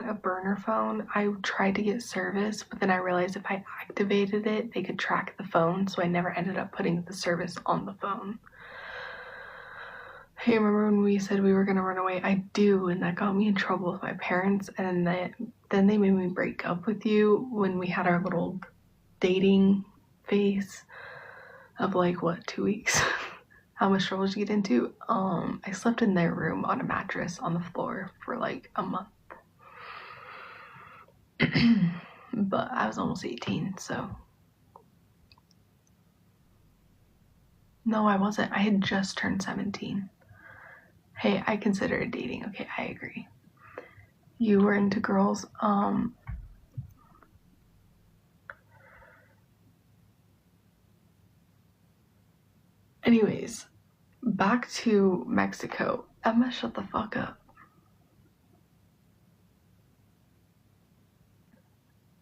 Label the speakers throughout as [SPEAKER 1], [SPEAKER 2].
[SPEAKER 1] got a burner phone. I tried to get service, but then I realized if I activated it, they could track the phone, so I never ended up putting the service on the phone. Hey, remember when we said we were gonna run away? I do, and that got me in trouble with my parents, and then they made me break up with you when we had our little dating phase of like, what, 2 weeks? How much trouble did you get into? I slept in their room on a mattress on the floor for like a month. But I was almost 18, so. No, I wasn't. I had just turned 17. Hey, I consider it dating. Okay, I agree. You were into girls. Anyways, back to Mexico. Emma, shut the fuck up.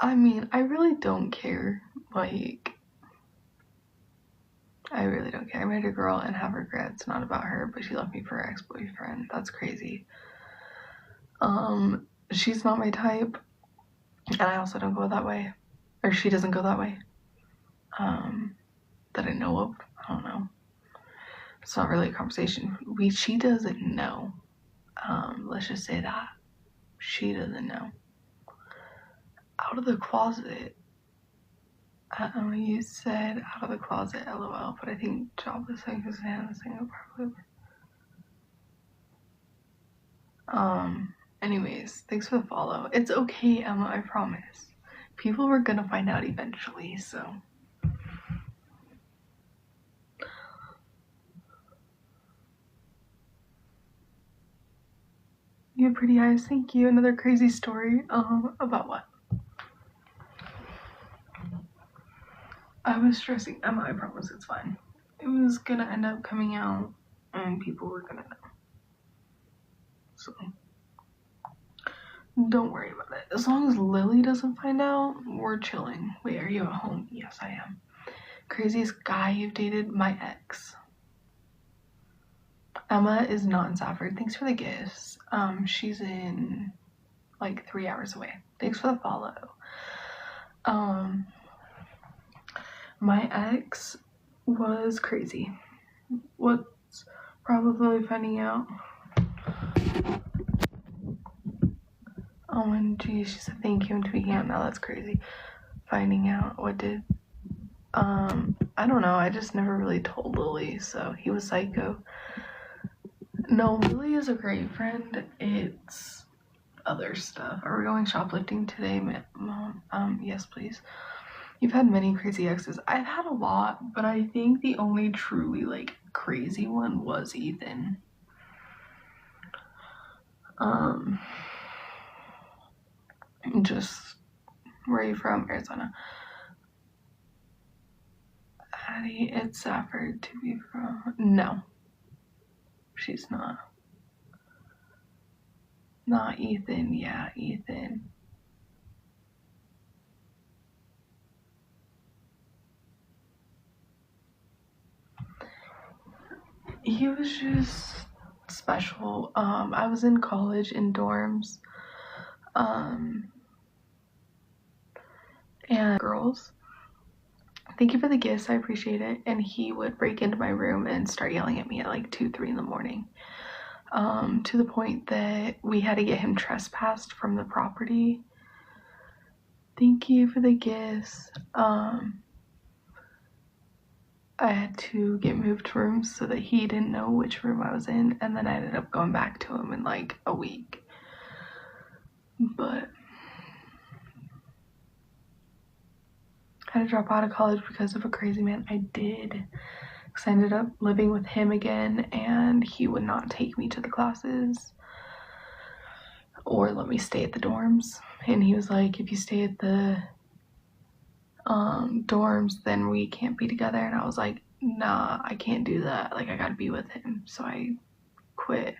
[SPEAKER 1] I mean, I really don't care. Like, I really don't care. I married a girl and have regrets. Not about her, but she left me for her ex-boyfriend. That's crazy. She's not my type, and I also don't go that way, or she doesn't go that way. That I know of. I don't know. It's not really a conversation. She doesn't know. Let's just say that. She doesn't know. Out of the closet. You said out of the closet, LOL, but I think jobless like is probably. Anyways, thanks for the follow. It's okay, Emma, I promise. People were gonna find out eventually, so. You have pretty eyes, thank you. Another crazy story. About what? I was stressing. Emma, I promise it's fine. It was gonna end up coming out and people were gonna know. So don't worry about it. As long as Lily doesn't find out, we're chilling. Wait, are you at home? Yes, I am. Craziest guy you've dated? My ex. Emma is not in Safford. Thanks for the gifts. She's in like 3 hours away. Thanks for the follow. My ex was crazy. What's probably finding out? Oh, and geez, she said thank you and tweaking out. Now that's crazy. Finding out what did. I don't know. I just never really told Lily, so he was psycho. No, Lily is a great friend. It's other stuff. Are we going shoplifting today, Mom? Yes, please. You've had many crazy exes. I've had a lot, but I think the only truly like crazy one was Ethan. Just where are you from? Arizona. Addie, it's Safford to be from. No, she's not. Not Ethan. Yeah, Ethan. He was just special. I was in college in dorms. And girls. Thank you for the gifts, I appreciate it. And he would break into my room and start yelling at me at like 2, 3 in the morning. To the point that we had to get him trespassed from the property. Thank you for the gifts. I had to get moved rooms so that he didn't know which room I was in, and then I ended up going back to him in like a week. But I had to drop out of college because of a crazy man. I did, because I ended up living with him again, and he would not take me to the classes or let me stay at the dorms. And he was like, if you stay at the dorms, then we can't be together. And I was like, nah, I can't do that. Like, I gotta be with him. So I quit.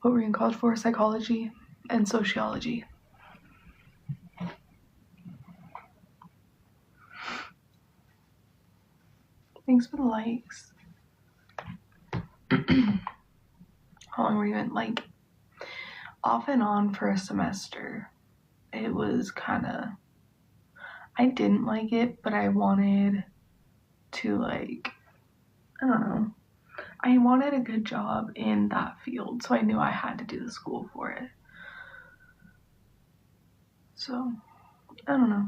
[SPEAKER 1] What were you in college for? Psychology and sociology. Thanks for the likes. How long were you in? Like, off and on for a semester. It was kind of, I didn't like it, but I wanted to, like, I don't know. I wanted a good job in that field, so I knew I had to do the school for it. So, I don't know.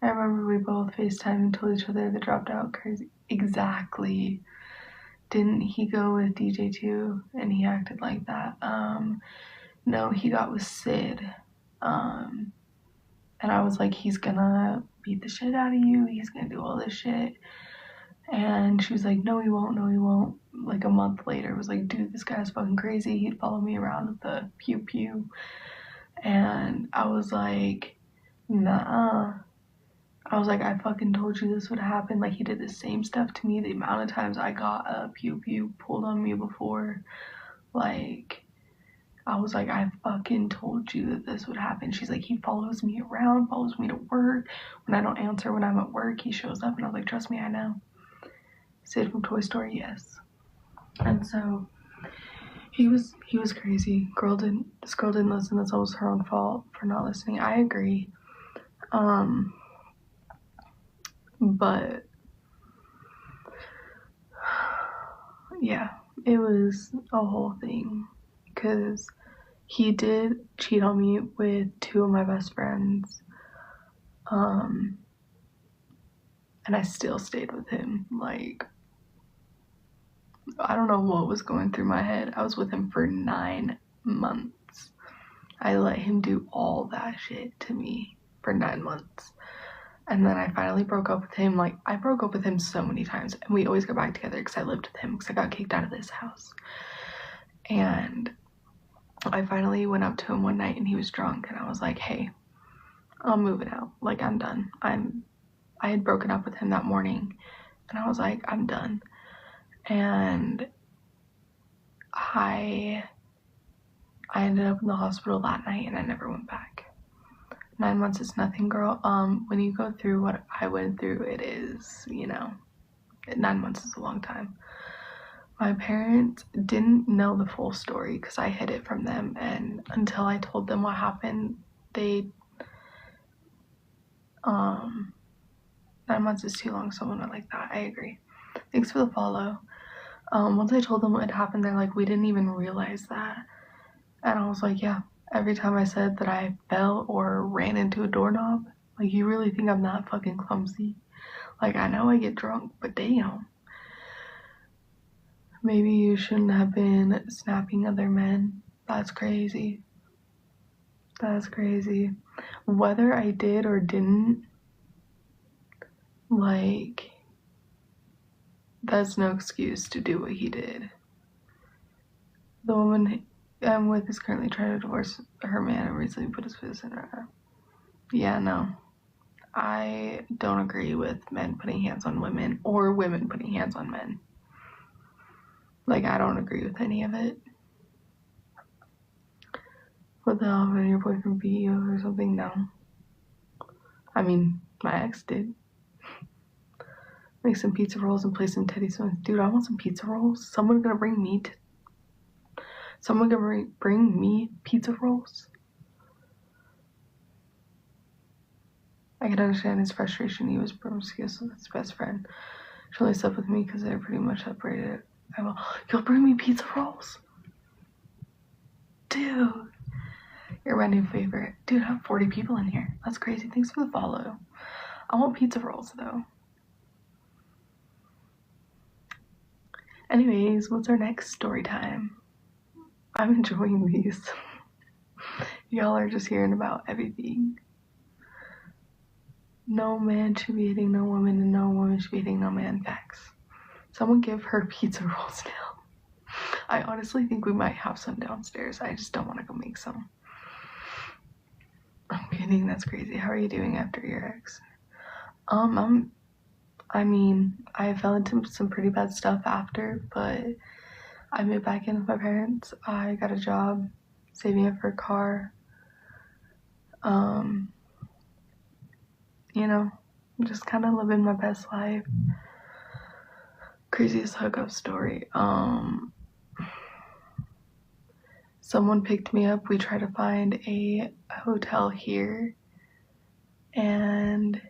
[SPEAKER 1] I remember we both FaceTimed and told each other they dropped out. Crazy. Exactly. Didn't he go with DJ too? And he acted like that. No, he got with Sid. And I was like, he's gonna beat the shit out of you. He's gonna do all this shit. And she was like, no, he won't. No, he won't. Like a month later, it was like, dude, this guy's fucking crazy. He'd follow me around with the pew pew. And I was like, nah. I was like, I fucking told you this would happen. Like, he did the same stuff to me. The amount of times I got a pew pew pulled on me before. Like, I was like, I fucking told you that this would happen. She's like, he follows me around, follows me to work. When I don't answer when I'm at work, he shows up. And I was like, trust me, I know. Sid from Toy Story, yes. And so he was crazy. This girl didn't listen. That's almost her own fault for not listening. I agree. But yeah, it was a whole thing because he did cheat on me with two of my best friends. And I still stayed with him. Like, I don't know what was going through my head. I was with him for 9 months. I let him do all that shit to me for 9 months. And then I finally broke up with him. Like, I broke up with him so many times. And we always got back together because I lived with him because I got kicked out of this house. And I finally went up to him one night and he was drunk. And I was like, hey, I'm moving out. Like, I'm done. I had broken up with him that morning. And I was like, I'm done. And I ended up in the hospital that night and I never went back. 9 months is nothing, girl. When you go through what I went through, it is, 9 months is a long time. My parents didn't know the full story because I hid it from them, and until I told them what happened, 9 months is too long, someone would like that. I agree. Thanks for the follow. Once I told them what had happened, they're like, we didn't even realize that. And I was like, yeah. Every time I said that I fell or ran into a doorknob, like, you really think I'm that fucking clumsy? Like, I know I get drunk, but damn. Maybe you shouldn't have been snapping other men. That's crazy. That's crazy. Whether I did or didn't, like, that's no excuse to do what he did. The woman I'm with is currently trying to divorce her man and recently put his fist in her. Yeah, no. I don't agree with men putting hands on women or women putting hands on men. Like, I don't agree with any of it. What the hell, when your boyfriend beat you or something? No. I mean, my ex did. Make some pizza rolls and play some Teddy Swims. Dude, I want some pizza rolls. Someone gonna bring me pizza rolls? I can understand his frustration. He was promiscuous with his best friend. She only slept with me because they're pretty much separated. You'll bring me pizza rolls? Dude, you're my new favorite. Dude, I have 40 people in here. That's crazy. Thanks for the follow. I want pizza rolls, though. Anyways, what's our next story time? I'm enjoying these. Y'all are just hearing about everything. No man should be hitting no woman, and no woman should be hitting no man. Facts. Someone give her pizza rolls now. I honestly think we might have some downstairs. I just don't want to go make some. I'm kidding. That's crazy. How are you doing after your ex? I fell into some pretty bad stuff after, but I moved back in with my parents. I got a job, saving up for a car. Just kind of living my best life. Craziest hookup story. So someone picked me up. We tried to find a hotel here, and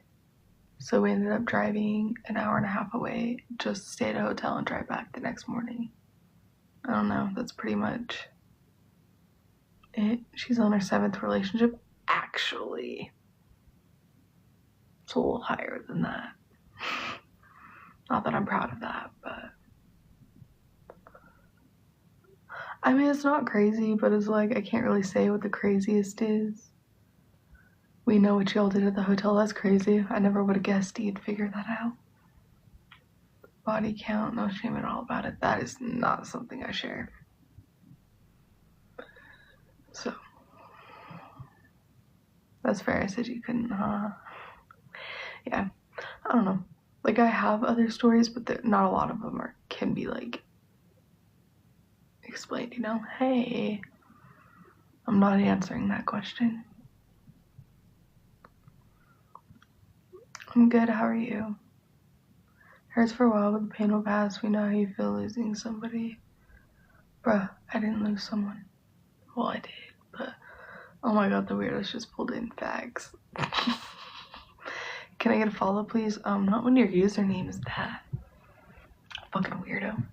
[SPEAKER 1] so we ended up driving an hour and a half away just to stay at a hotel and drive back the next morning. I don't know, that's pretty much it. She's on her 7th relationship. Actually, it's a little higher than that. Not that I'm proud of that, but I mean, it's not crazy, but it's like I can't really say what the craziest is. We know what y'all did at the hotel. That's crazy. I never would have guessed you'd figure that out. Body count, no shame at all about it. That is not something I share. So, that's fair. I said you couldn't, Yeah, I don't know. Like, I have other stories, but not a lot of them can be, like, explained, you know? Hey, I'm not answering that question. I'm good, how are you? Hurts for a while, but the pain will pass. We know how you feel losing somebody. Bruh, I didn't lose someone. Well, I did, but oh my god, the weirdest just pulled in facts. Can I get a follow, please? Not when your username is that. Fucking weirdo.